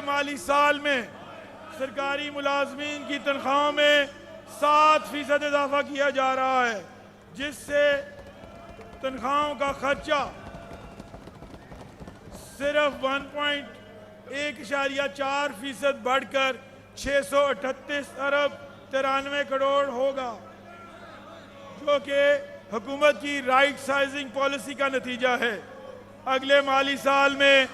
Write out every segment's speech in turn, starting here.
माली साल में सरकारी मुलाजमीन की तनख्वाहों में 7% इजाफा किया जा रहा है, जिससे तनख्वाहों का खर्चा सिर्फ 1.4% बढ़कर 638 अरब 93 करोड़ होगा, जो कि हुकूमत की राइट साइजिंग पॉलिसी का नतीजा है। अगले माली साल में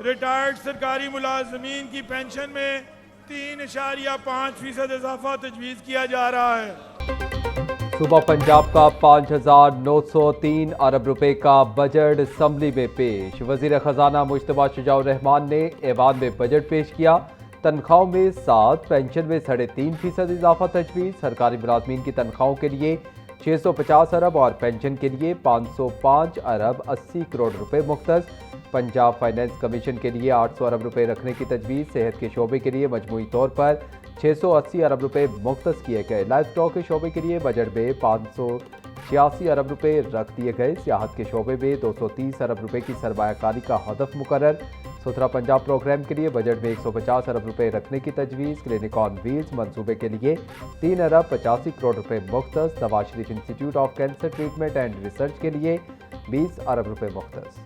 रिटायर्ड सरकारी मुलाजमीन की पेंशन में 3.5% इजाफा तजवीज़ किया जा रहा है। सूबा पंजाब का 5,903 अरब रुपए का बजट असम्बली में पेश। वजीर खजाना मुश्तबा शुजाउर रहमान ने ऐवान में बजट पेश किया। तनख्वाहों में 7, पेंशन में 3.5% इजाफा तजवीज़। सरकारी मुलाजमीन की तनख्वाहों के लिए 650 अरब और पेंशन के लिए 505 अरब 80 करोड़ रुपए मुख्तस। पंजाब फाइनेंस कमीशन के लिए 800 अरब रुपए रखने की तजवीज़। सेहत के शोबे के लिए मजमूई तौर पर 680 अरब रुपए मुख्तस किए गए। लाइफ स्टॉक के शोबे के लिए बजट में 586 अरब रुपए रख दिए गए। सियाहत के शोबे में 230 अरब रुपए की सरमायाकारी का हदफ मुकर्रर। सुथरा पंजाब प्रोग्राम के लिए बजट में 150 अरब रुपए रखने की तजवीज़। क्लिनिक ऑन व्हील्स मनसूबे के लिए 3 अरब 85 करोड़ रुपए मुख्तस। Nawaz Sharif institute of cancer treatment and research के लिए 20 अरब रुपए मुख्तस।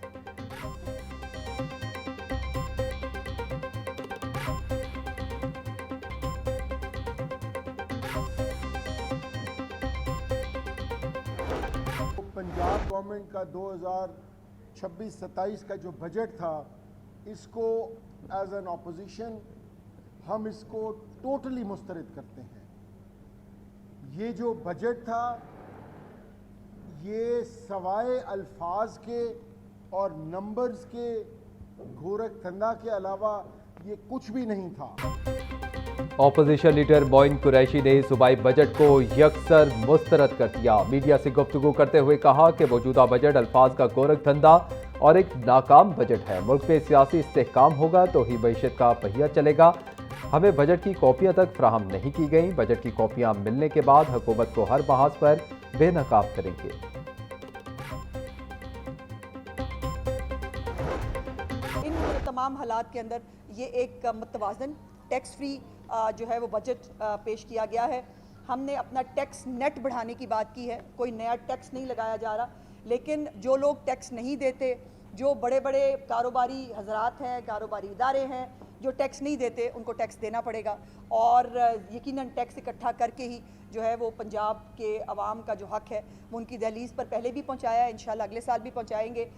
पंजाब गवर्नमेंट का 2026-27 का जो बजट था, इसको एज एन ऑपोजिशन हम इसको टोटली मुस्तरद करते हैं। ये जो बजट था, ये सवाए अल्फाज के और नंबर्स के गोरख धंधा के अलावा ये कुछ भी नहीं था। ऑपोजिशन लीडर मोइन कुरैशी ने सूबाई बजट को यकसर मुस्तरद कर दिया। मीडिया से गुफ्तगू करते हुए कहा कि मौजूदा बजट अल्फाज का गोरख धंधा और एक नाकाम बजट है। मुल्क में सियासी इस्तेहकाम होगा तो ही मईशत का पहिया चलेगा। हमें बजट की कॉपियां तक फ्राहम नहीं की गई। बजट की कॉपियां मिलने के बाद हुकूमत को हर बहास पर बेनकाब करेंगे। इन तमाम हालात के अंदर ये एक मतवाजन टैक्स फ्री जो है वो बजट पेश किया गया है। हमने अपना टैक्स नेट बढ़ाने की बात की है, कोई नया टैक्स नहीं लगाया जा रहा, लेकिन जो लोग टैक्स नहीं देते, जो बड़े बड़े कारोबारी हजरात हैं, कारोबारी इदारे हैं जो टैक्स नहीं देते, उनको टैक्स देना पड़ेगा। और यकीनन टैक्स इकट्ठा करके ही जो है वो पंजाब के अवाम का जो हक है वो उनकी दहलीज पर पहले भी पहुँचाया है, इंशाल्लाह अगले साल भी पहुँचाएंगे।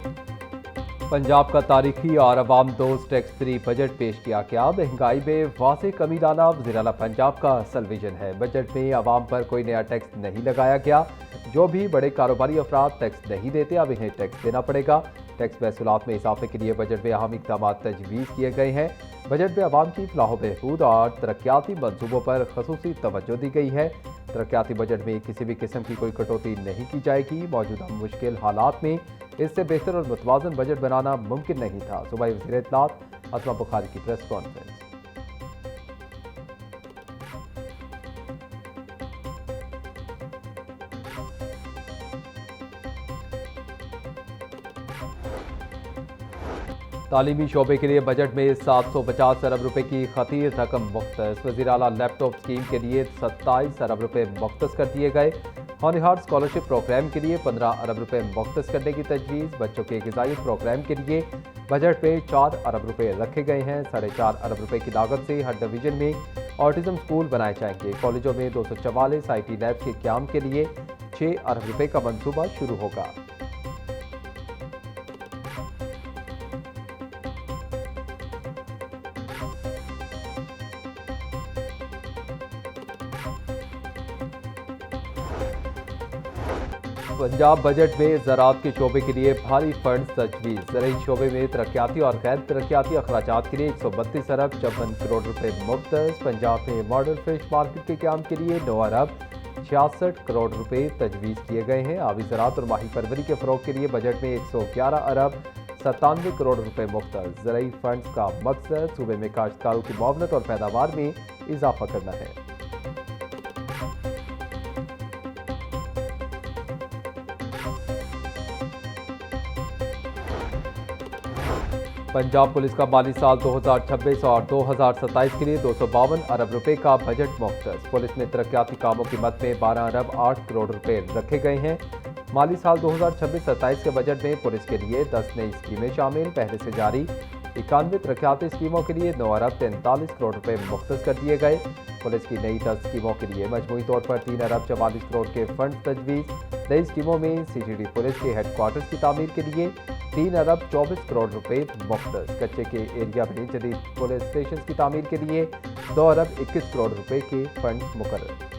पंजाब का तारीखी और अवाम दोस्त टैक्स फ्री बजट पेश किया गया। महंगाई में वाज़ेह कमी लाना वज़ीर आला पंजाब का असल विजन है। बजट में अवाम पर कोई नया टैक्स नहीं लगाया गया। जो भी बड़े कारोबारी अफराद टैक्स नहीं देते, अब इन्हें टैक्स देना पड़ेगा। टैक्स महसूलात में इजाफे के लिए बजट में अहम इक़दाम तजवीज़ किए गए हैं। बजट में अवाम की फलाह बहबूद और तरक्याती मंसूबों पर ख़ुसूसी तवज्जो दी गई है। तरक्याती बजट में किसी भी किस्म की कोई कटौती नहीं की जाएगी। मौजूदा मुश्किल हालात में इससे बेहतर और मुतवाज़न बजट बनाना मुमकिन नहीं था। सूबाई वज़ीर इत्तलात असमा बुखारी की प्रेस कॉन्फ्रेंस। तालीमी शोबे के लिए बजट में 750 अरब रुपए की खतीर रकम मुख्तस। वज़ीर आला लैपटॉप स्कीम के लिए 27 अरब रुपए मुख्तस कर दिए गए। हॉनिहार स्कॉलरशिप प्रोग्राम के लिए 15 अरब रुपए मुख्तस करने की तजवीज़। बच्चों के ग़िज़ाई प्रोग्राम के लिए बजट में 4 अरब रुपए रखे गए हैं। 4.5 अरब रुपए की लागत से हर डिवीजन में ऑटिज़म स्कूल बनाए जाएंगे। कॉलेजों में 244 IT लैब्स के क़याम के लिए 6 अरब रुपए का मंसूबा शुरू होगा। पंजाब बजट में ज़राअत के शोबे के लिए भारी फंड तजवीज़। ज़राई शोबे में तरक्याती और गैर तरक्याती अखराजात के लिए 132 अरब 54 करोड़ रुपए मुख्तस। पंजाब में मॉडल फिश मार्केट के क़याम के लिए 9 अरब 66 करोड़ रुपए तजवीज़ किए गए हैं। आबी ज़राअत और माही परवरी के फ़रोग़ के लिए बजट में 111 अरब 97 करोड़ रुपए मुख्तस। ज़राई फंड्स का मकसद सूबे में काश्तकारों की मुआवनत और पैदावार में इजाफा करना है। पंजाब पुलिस का माली साल 2026 और 2027 के लिए 252 अरब रुपए का बजट मुख्तस। पुलिस में तरक्याती कामों की मद में 12 अरब 8 करोड़ रुपए रखे गए हैं। माली साल 2026-27 के बजट में पुलिस के लिए 10 नई स्कीमें शामिल। पहले से जारी 91 तरक्याती स्कीमों के लिए 9 अरब 43 करोड़ रुपए मुख्तस कर दिए गए। पुलिस की नई 10 स्कीमों के लिए मजमूई तौर पर 3 अरब 44 करोड़ के फंड तजवीज़। नई स्कीमों में सीजीडी पुलिस के हेडक्वार्टर्स की तामीर के लिए 3 अरब 24 करोड़ रुपए मुख्तस। कच्चे के एरिया में जदीद पुलिस स्टेशन की तामीर के लिए 2 अरब 21 करोड़ रुपए के फंड मुकर्रर।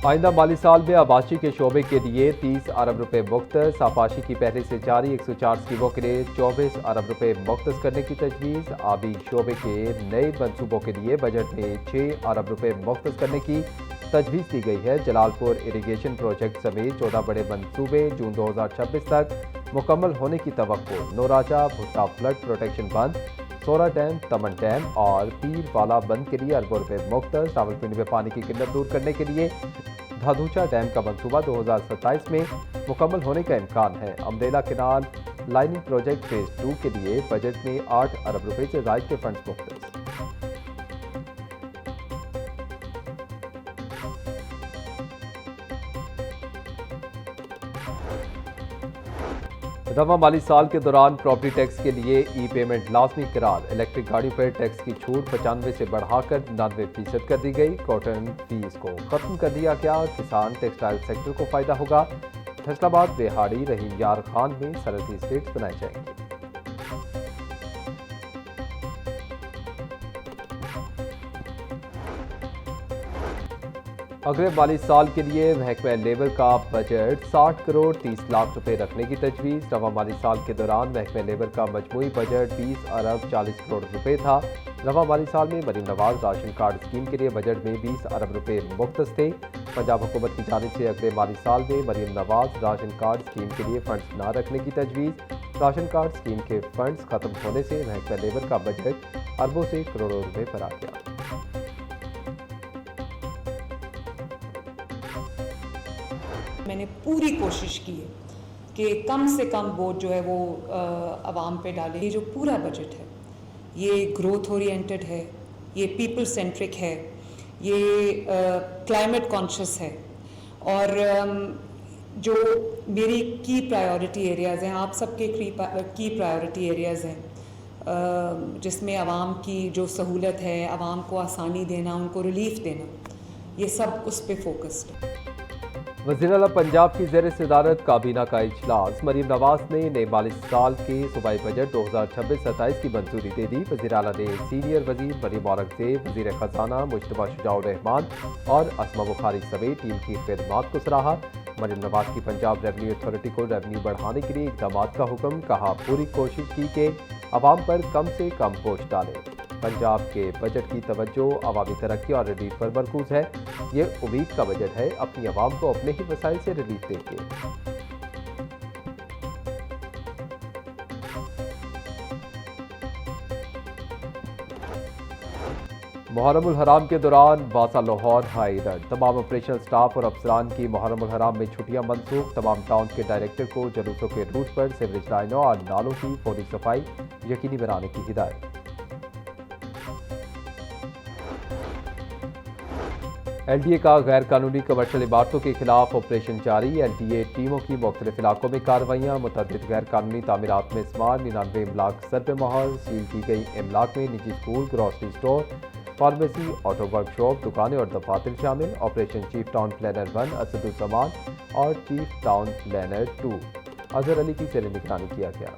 आइंदा माली साल में आबाशी के शोबे के लिए 30 अरब रुपए मुख्तस। आबाशी की पहले से जारी 104 स्कीमों के लिए 24 अरब रुपए मुख्तस करने की तजवीज़। आबी शोबे के नए मनसूबों के लिए बजट में 6 अरब रुपए मुख्तस करने की तजवीज़ दी गई है। जलालपुर इरीगेशन प्रोजेक्ट समेत 14 बड़े मनसूबे जून 2026 तक मुकम्मल होने की तवक्को। नौराजा भुट्टा फ्लड प्रोटेक्शन बंद, सोरा डैम, तमन डैम और पीर वाला बंद के लिए अरबों रुपए मुख्तस। रावलपिंडी में पानी की किल्लत दूर करने के लिए धाधूचा डैम का मंसूबा 2027 में मुकम्मल होने का इम्कान है। Umbrella canal lining project phase 2 के लिए बजट में 8 अरब रुपए से ज़ायद के फंड्स मुख्तस। रवा माली साल के दौरान प्रॉपर्टी टैक्स के लिए ई पेमेंट लाजमी करार। इलेक्ट्रिक गाड़ियों पर टैक्स की छूट 95 से बढ़ाकर 99% कर दी गई। कॉटन फीस को खत्म कर दिया गया। किसान टेक्सटाइल सेक्टर को फायदा होगा। फैसलाबाद, बेहाड़ी, रहीम यार खान में सरहदी स्टेट्स बनाए जाएंगे। अगले माली साल के लिए महकमा लेबर का बजट 60 करोड़ 30 लाख रुपए रखने की तजवीज़। रवा माली साल के दौरान महकमा लेबर का मजमूई बजट 20 अरब 40 करोड़ रुपए था। रवा माली साल में Maryam Nawaz ration card scheme के लिए बजट में 20 अरब रुपए मुख्तस थे। पंजाब हुकूमत की जानिब से अगले माली साल में Maryam Nawaz ration card scheme के लिए फंड्स न रखने की तजवीज़। राशन कार्ड स्कीम के फंड्स खत्म होने से महकमा लेबर का बजट अरबों से करोड़ों रुपए पर आ गया। मैंने पूरी कोशिश की है कि कम से कम वोट जो है वो आवाम पे डाले। ये जो पूरा बजट है ये ग्रोथ ओरिएंटेड है, ये पीपल सेंट्रिक है, ये क्लाइमेट कॉन्शियस है और जो मेरी की प्रायोरिटी एरियाज़ हैं, आप सबके की प्रायोरिटी एरियाज़ हैं जिसमें आवाम की जो सहूलत है, आवाम को आसानी देना, उनको रिलीफ देना, ये सब उस पे फोकस्ड है। वज़ीर आला पंजाब की ज़ेर सदारत काबीना का इजलास। मरीम नवाज ने नए माली साल के सूबाई बजट 2026-27 की मंजूरी दे दी। वज़ीर आला ने सीनियर वज़ीर मरीम औरंगज़ेब, वज़ीर ख़जाना मुश्तबा शुजाउर रहमान और असमा बुखारी समेत टीम की खिदमात को सराहा। मरीम नवाज की पंजाब रेवन्यू अथॉरिटी को रेवन्यू बढ़ाने के लिए इक़दाम का हुक्म। कहा, पूरी कोशिश की कि आवाम पर कम से कम बोझ डालें। पंजाब के बजट की तवज्जो अवामी तरक्की और रिलीफ पर मरकूज है। ये उम्मीद का बजट है, अपनी आवाम को अपने ही वसाइल से रिलीफ देंगे। मुहर्रमुल हराम के दौरान बासा लाहौर हाई अलर्ट। तमाम ऑपरेशनल स्टाफ और अफसरान की मुहर्रमुल हराम में छुट्टियां मनसूख। तमाम टाउन के डायरेक्टर को जुलूसों के रूट पर सीवरेज लाइनों और नालों की फौरी सफाई यकीनी बनाने की हिदायत। LDA का गैर कानूनी कमर्शियल इमारतों के खिलाफ ऑपरेशन जारी। LDA टीमों की मुख्तलिफ इलाकों में कार्रवाइयाँ। मुतअद्दिद गैर कानूनी तामीरात में इस्तेमाल 99 इमलाक सरपे मोहर। सील की गई इमलाक में निजी school, grocery store, pharmacy, auto workshop, दुकानें और दफातर शामिल। Operation chief town planner 1 Asaduzzaman और chief town planner 2 Azhar Ali की ज़ेर निगरानी किया गया।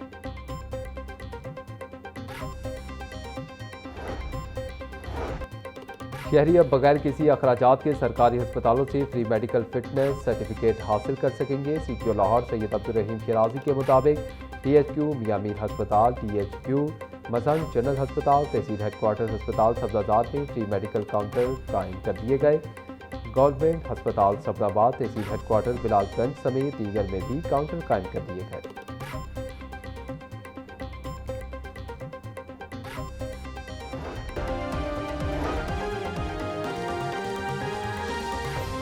शहरी अब बगैर किसी अखराजात के सरकारी अस्पतालों से फ्री मेडिकल फिटनेस सर्टिफिकेट हासिल कर सकेंगे। CTO लाहौर सैयद अब्दुल रहीम शिराजी के मुताबिक THQ मियां मीर हस्पताल, THQ मसंग जनरल हस्पताल, तहसील हेडक्वार्टर अस्पताल सब्जाबाद में फ्री मेडिकल काउंटर कायम कर दिए गए। गवर्नमेंट हस्पताल सब्जाबाद, तहसील हेडक्वार्टर बिलालगंज समेत दीगर में भी काउंटर कायम कर दिए गए।